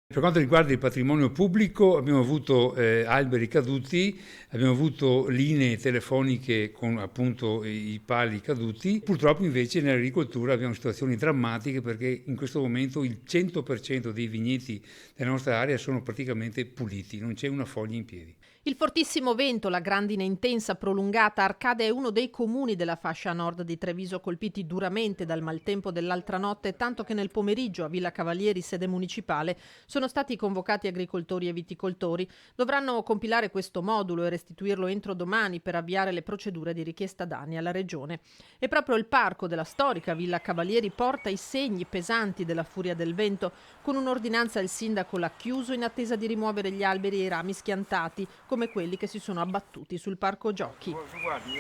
Per quanto riguarda il patrimonio pubblico abbiamo avuto alberi caduti, abbiamo avuto linee telefoniche con appunto i pali caduti. Purtroppo invece nell'agricoltura abbiamo situazioni drammatiche perché in questo momento il 100% dei vigneti della nostra area sono praticamente puliti, non c'è una foglia in piedi. Il fortissimo vento, la grandine intensa prolungata, Arcade è uno dei comuni della fascia nord di Treviso colpiti duramente dal maltempo dell'altra notte, tanto che nel pomeriggio a Villa Cavalieri, sede municipale, sono stati convocati agricoltori e viticoltori. Dovranno compilare questo modulo e restituirlo entro domani per avviare le procedure di richiesta danni alla Regione. E proprio il parco della storica Villa Cavalieri porta i segni pesanti della furia del vento. Con un'ordinanza il sindaco l'ha chiuso in attesa di rimuovere gli alberi e i rami schiantati, come quelli che si sono abbattuti sul parco giochi. Guardi,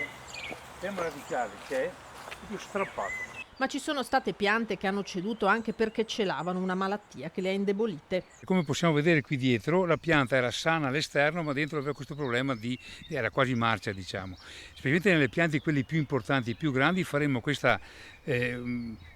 tema radicale che è proprio strappato. Ma ci sono state piante che hanno ceduto anche perché celavano una malattia che le ha indebolite. Come possiamo vedere qui dietro, la pianta era sana all'esterno, ma dentro aveva questo problema era quasi marcia, diciamo. Specialmente nelle piante, quelle più importanti, più grandi, faremo questa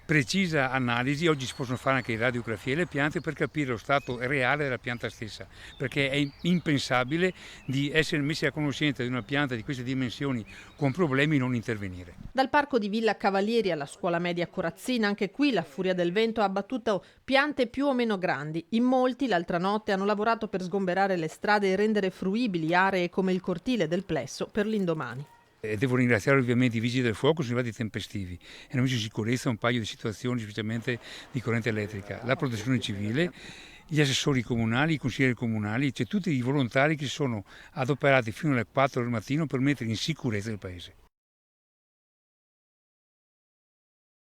precisa analisi. Oggi si possono fare anche le radiografie delle piante per capire lo stato reale della pianta stessa, perché è impensabile di essere messi a conoscenza di una pianta di queste dimensioni con problemi e non intervenire. Dal parco di Villa Cavalieri alla scuola media Corazzina, anche qui la furia del vento ha abbattuto piante più o meno grandi. In molti l'altra notte hanno lavorato per sgomberare le strade e rendere fruibili aree come il cortile del plesso per l'indomani. Devo ringraziare ovviamente i vigili del fuoco, sono arrivati tempestivi e hanno messo in sicurezza un paio di situazioni, specialmente di corrente elettrica, la protezione civile, gli assessori comunali, i consiglieri comunali, cioè tutti i volontari che si sono adoperati fino alle 4 del mattino per mettere in sicurezza il paese.